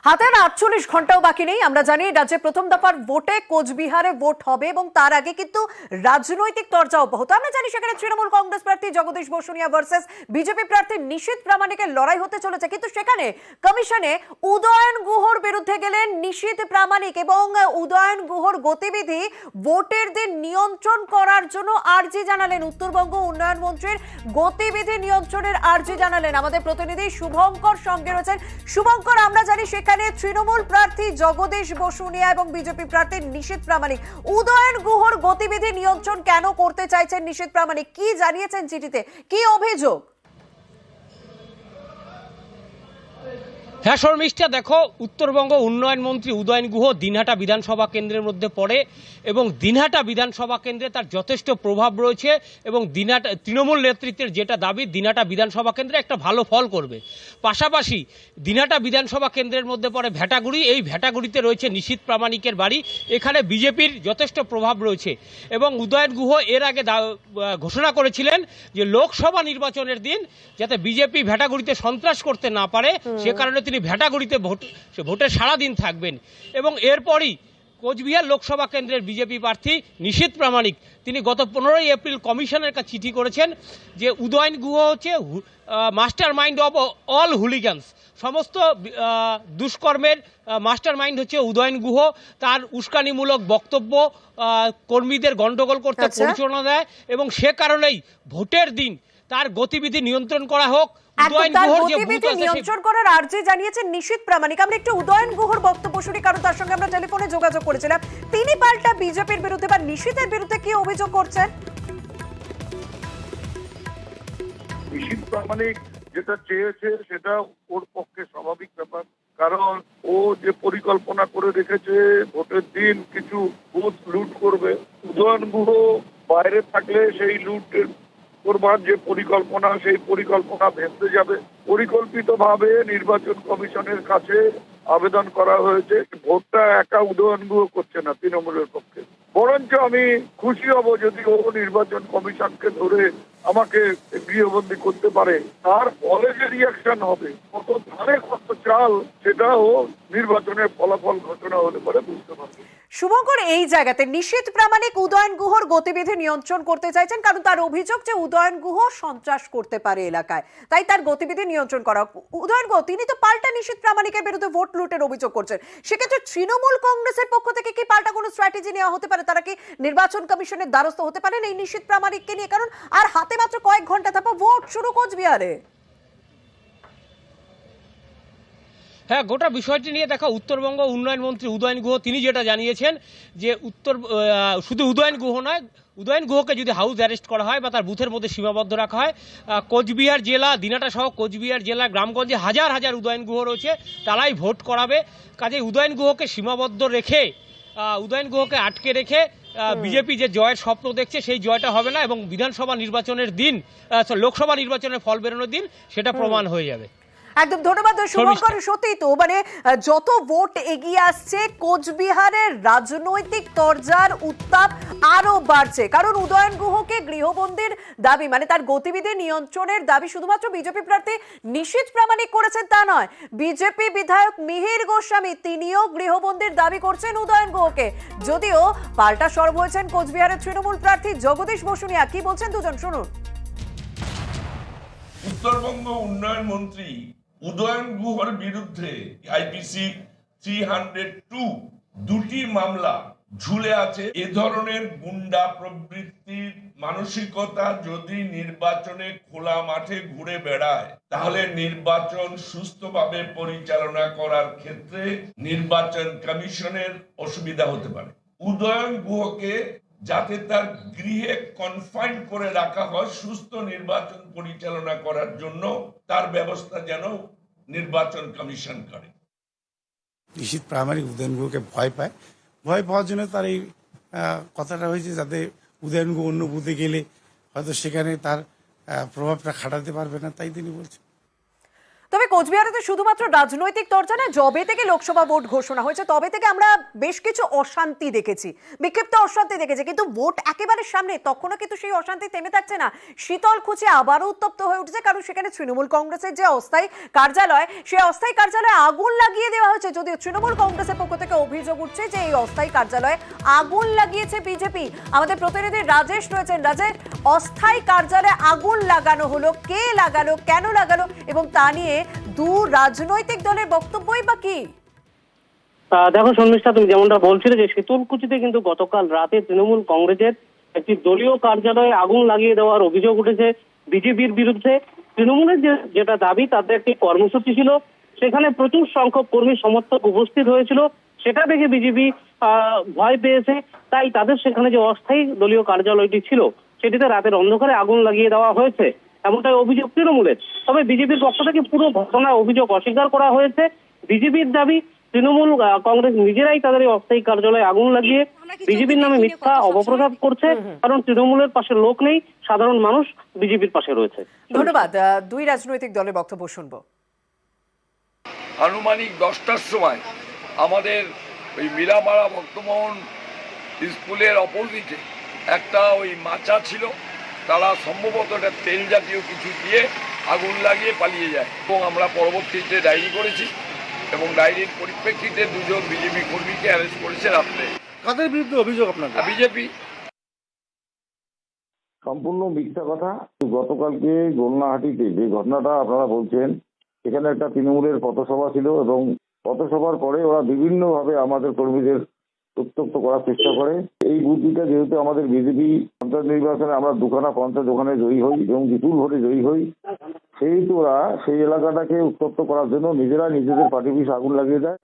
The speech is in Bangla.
হাতে আর ৪৮ ঘন্টাও বাকি নেই। আমরা জানি রাজ্যে প্রথম দফার ভোটে কোচবিহারে ভোট হবে এবং তার আগে কিন্তু রাজনৈতিক চর্চা অব্যাহত। আমরা জানি সেখানে তৃণমূল কংগ্রেস প্রার্থী জগদীশ বসুনিয়া ভার্সেস বিজেপি প্রার্থী নিশীথ প্রামাণিকের লড়াই হতে চলেছে, কিন্তু সেখানে কমিশনে উদয়ন গুহর বিরুদ্ধে গেলেন নিশীথ প্রামাণিক এবং উদয়ন গুহর গতিবিধি ভোটের দিন নিয়ন্ত্রণ করার জন্য আর্জি জানালেন। উত্তরবঙ্গ উন্নয়ন মন্ত্রীর গতিবিধি নিয়ন্ত্রণের আর্জি জানালেন। আমাদের প্রতিনিধি শুভঙ্কর সঙ্গে রয়েছেন। শুভঙ্কর, আমরা জানি সেখানে তৃণমূল প্রার্থী জগদীশ বসুনিয়া এবং বিজেপি প্রার্থী নিশীথ প্রামাণিক উদয়ন গুহর গতিবিধি নিয়ন্ত্রণ কেন করতে চাইছেন নিশীথ প্রামাণিক, কি জানিয়েছেন চিঠিতে, কি অভিযোগ? হ্যাঁ শর্মিষ্ঠা, দেখো, উত্তরবঙ্গ উন্নয়ন মন্ত্রী উদয়ন গুহ দিনহাটা বিধানসভা কেন্দ্রের মধ্যে পড়ে এবং দিনহাটা বিধানসভা কেন্দ্রে তার যথেষ্ট প্রভাব রয়েছে এবং দিনহাটা তৃণমূল নেতৃত্বের যেটা দাবি দিনহাটা বিধানসভা কেন্দ্রে একটা ভালো ফল করবে। পাশাপাশি দিনহাটা বিধানসভা কেন্দ্রের মধ্যে পড়ে ভেটাগুড়ি, এই ভেটাগুড়িতে রয়েছে নিশীথ প্রামাণিকের বাড়ি, এখানে বিজেপির যথেষ্ট প্রভাব রয়েছে এবং উদয়ন গুহ এর আগে ঘোষণা করেছিলেন যে লোকসভা নির্বাচনের দিন যাতে বিজেপি ভেটাগুড়িতে সন্ত্রাস করতে না পারে, সে কারণে তিনি ভেটাগুড়িতে ভোটে সারাদিন থাকবেন। এবং এরপরই কোচবিহার লোকসভা কেন্দ্রের বিজেপি প্রার্থী নিশীথ প্রামাণিক তিনি গত 15ই এপ্রিল কমিশনের কাছে চিঠি করেছেন যে উদয়ন গুহ হচ্ছে মাস্টার মাইন্ড অব অল হুলিগানস, সমস্ত দুষ্কর্মের মাস্টার মাইন্ড হচ্ছে উদয়ন গুহ। তার উস্কানিমূলক বক্তব্য কর্মীদের গণ্ডগোল করতে পরিচালনা দেয় এবং সে কারণেই ভোটের দিন তার গতিবিধি নিয়ন্ত্রণ করা হোক। নিয়ন্ত্রণ করার আর্জি জানিয়েছেন নিশীথ প্রামাণিক। আমরা একটু উদয়ন গুহর বক্তব্য শুনি, কারণ তার সঙ্গে আমরা টেলিফোনে যোগাযোগ করেছিলাম। তিনি পাল্টা বিজেপির বিরুদ্ধে বা নিশীথের বিরুদ্ধে কি অভিযোগ করছেন? নিশীথ প্রামাণিক যেটা চেয়েছে সেটা ওর পক্ষে স্বাভাবিক ব্যাপার, কারণ ও যে পরিকল্পনা করে রেখেছে ভোটের দিন কিছু বুথ লুট করবে। উদয়ন গুহ বাইরে থাকলে সেই লুটের করবার যে পরিকল্পনা, সেই পরিকল্পনা ভেস্তে যাবে। পরিকল্পিতভাবে নির্বাচন কমিশনের কাছে আবেদন করা হয়েছে। ভোটটা একা উদয়ন গুহ করছে না তৃণমূলের পক্ষে, বরঞ্চ আমি খুশি হব যদি ও নির্বাচন কমিশনকে ধরে আমাকে গৃহবন্দী করতে পারে। তার ফলে যে রিয়াকশন হবে, কত ধানে কত চাল, সেটাও নির্বাচনের ফলাফল ঘোষণা হলে পরে বুঝতে পারবে। শুভঙ্কর, এই জায়গাতে নিশীথ প্রামাণিক উদয়ন গুহর গতিবিধি নিয়ন্ত্রণ করতে চাইছেন, কারণ তার অভিযোগ যে উদয়ন গুহ সন্ত্রাস করতে পারে এলাকায়, তাই তার গতিবিধি নিয়ন্ত্রণ করা। উদয়ন গুহ তিনি তো পাল্টা নিশীথ প্রামাণিকের বিরুদ্ধে ভোট লুটের অভিযোগ করছেন। সেক্ষেত্রে তৃণমূল কংগ্রেসের পক্ষ থেকে কি পাল্টা কোনো স্ট্র্যাটেজি নেওয়া হতে পারে? তারা কি নির্বাচন কমিশনের দ্বারস্থ হতে পারেন এই নিশীথ প্রামাণিককে নিয়ে? কারণ আর হাতে মাত্র কয়েক ঘন্টা থাকা ভোট শুরু কোচবিহারে। হ্যাঁ, গোটা বিষয়টি নিয়ে দেখা উত্তরবঙ্গ উন্নয়ন মন্ত্রী উদয়ন গুহ তিনি যেটা জানিয়েছেন যে শুধু উদয়ন গুহ নয়, উদয়ন গুহকে যদি হাউস অ্যারেস্ট করা হয় বা তার বুথের মধ্যে সীমাবদ্ধ রাখা হয়, কোচবিহার জেলা দিনহাটা সহ কোচবিহার জেলা গ্রামগঞ্জে হাজার হাজার উদয়ন গুহ রয়েছে, তারাই ভোট করাবে। কাজেই উদয়ন গুহকে সীমাবদ্ধ রেখে, উদয়ন গুহকে আটকে রেখে বিজেপি যে জয়ের স্বপ্ন দেখছে সেই জয়টা হবে না এবং বিধানসভা নির্বাচনের দিন, লোকসভা নির্বাচনের ফল বেরোনোর দিন সেটা প্রমাণ হয়ে যাবে। একদম ধন্যবাদ শুভঙ্কর। সত্যি তো মানে যত ভোট এগিয়ে আসছে কোচবিহারের রাজনৈতিক তরজার উত্তাপ আরো বাড়ছে, কারণ উদয়ন গুহকে গৃহবন্দীর দাবি, মানে তার গতিবিধি নিয়ন্ত্রণের দাবি শুধুমাত্র বিজেপি প্রার্থী নিশীথ প্রামাণিক করেছেন তা নয়, বিজেপি বিধায়ক মিহির গোস্বামী তিনিও গৃহবন্দীর দাবি করছেন উদয়ন গুহকে। যদিও পাল্টা সরব হয়েছেন কোচবিহারের তৃণমূল প্রার্থী জগদীশ বসুনিয়া। কি বলছেন দুজন শুনুন। উত্তরবঙ্গ উন্নয়ন মন্ত্রী উদয়ন গুহর বিরুদ্ধে আইপিসি 302 দুটি মামলা ঝুলে আছে। এ ধরনের গুন্ডা প্রবৃত্তির মানসিকতা যদি নির্বাচনে খোলা মাঠে ঘুরে বেড়ায়, তাহলে নির্বাচন সুস্থভাবে পরিচালনা করার ক্ষেত্রে নির্বাচন কমিশনের অসুবিধা হতে পারে। উদয়ন গুহকে যাতে তার গৃহে কনফাইন করে রাখা হয় সুস্থ নির্বাচন পরিচালনা করার জন্য, তার ব্যবস্থা যেন নির্বাচন কমিশন করে। নিশীথ প্রামাণিক উদয়ন গুহকে ভয় পায়, ভয় পাওয়ার জন্য তার এই কথাটা হয়েছে যাতে উদয়ন গুহ অন্য বুথে গেলে হয়তো সেখানে তার প্রভাবটা খাটাতে পারবে না, তাই তিনি বলছেন। তবে কোচবিহারে তো শুধুমাত্র রাজনৈতিক চর্চা না, যবে থেকে লোকসভা ভোট ঘোষণা হয়েছে তবে থেকে আমরা বেশ কিছু অশান্তি দেখেছি, বিক্ষিপ্ত অশান্তি দেখেছি, কিন্তু ভোট একেবারে সামনে তখনও কিন্তু সেই অশান্তি থেমে থাকছে না। শীতলকুচি আবারও উত্তপ্ত হয়ে উঠেছে, কারণ সেখানে তৃণমূল কংগ্রেসের যে অস্থায়ী কার্যালয়, সেই অস্থায়ী কার্যালয়ে আগুন লাগিয়ে দেওয়া হয়েছে। যদিও তৃণমূল কংগ্রেসের পক্ষ থেকে অভিযোগ উঠছে যে এই অস্থায়ী কার্যালয়ে আগুন লাগিয়েছে বিজেপি। আমাদের প্রতিনিধি রাজেশ রয়েছেন। রাজেশ, অস্থায়ী কার্যালয়ে আগুন লাগানো হলো, কে লাগালো, কেন লাগালো, এবং তা নিয়ে দু রাজনৈতিক দলের বক্তব্যই বা কি? দেখো শর্মিষ্ঠা, তুমি যেমনটা বলছিলে যে শীতলকুচিতে কিন্তু গতকাল রাতে তৃণমূল কংগ্রেসের একটি দলীয় কার্যালয়ে আগুন লাগিয়ে দেওয়ার অভিযোগ উঠেছে বিজেপির বিরুদ্ধে। তৃণমূলের যেটা দাবি, তাদের একটি কর্মসূচি ছিল, সেখানে প্রচুর সংখ্যক কর্মী সমর্থক উপস্থিত হয়েছিল, সেটা দেখে বিজেপি ভয় পেয়েছে, তাই তাদের সেখানে যে অস্থায়ী দলীয় কার্যালয়টি ছিল সেটিতে রাতের অন্ধকারে আগুন লাগিয়ে দেওয়া হয়েছে, এমনটাই অভিযোগ তৃণমূলের। তবে বিজেপির পক্ষ থেকে পুরো ঘটনার অভিযোগ অস্বীকার করা হয়েছে। বিজেপির দাবি, তৃণমূল কংগ্রেস নিজেরাই তাদের এই অস্থায়ী কার্যালয়ে আগুন লাগিয়ে বিজেপির নামে মিথ্যা অপপ্রচার করছে, কারণ তৃণমূলের পাশে লোক নেই, সাধারণ মানুষ বিজেপির পাশে রয়েছে। ধন্যবাদ। দুই রাজনৈতিক দলের বক্তব্য শুনবো। আনুমানিক 10টার সময় আমাদের ওই মিরামারা ভক্তমোহন স্কুলের অপোজিটে একটা ওই মাচা ছিল, তারা সম্ভবত একটা তেল জাতীয় কিছু দিয়ে আগুন লাগিয়ে পালিয়ে যায় এবং আমরা পরবর্তীতে ডায়েরি করেছি এবং ডায়েরির পরিপ্রেক্ষিতে দুজন বিজেপি কর্মীকে অ্যারেস্ট করেছে রাত্রে। কাদের বিরুদ্ধে অভিযোগ আপনার? বিজেপি। সম্পূর্ণ মিথ্যা কথা। গতকালকে গোলনাহাটিতে যে ঘটনাটা আপনারা বলছেন, সেখানে একটা তৃণমূলের পথসভা ছিল এবং পথসভার পরে ওরা বিভিন্নভাবে আমাদের কর্মীদের উত্তপ্ত করার চেষ্টা করে। এই বুদ্ধিটা যেহেতু আমাদের বিজেপি পঞ্চায়েত নির্বাচনে আমরা দুখানা পঞ্চায়েত ওখানে জয়ী হই এবং বিপুল ভোটে জয়ী হই, সেহেতু ওরা সেই এলাকাটাকে উত্তপ্ত করার জন্য নিজেরা নিজেদের পার্টি অফিস আগুন লাগিয়ে দেয়।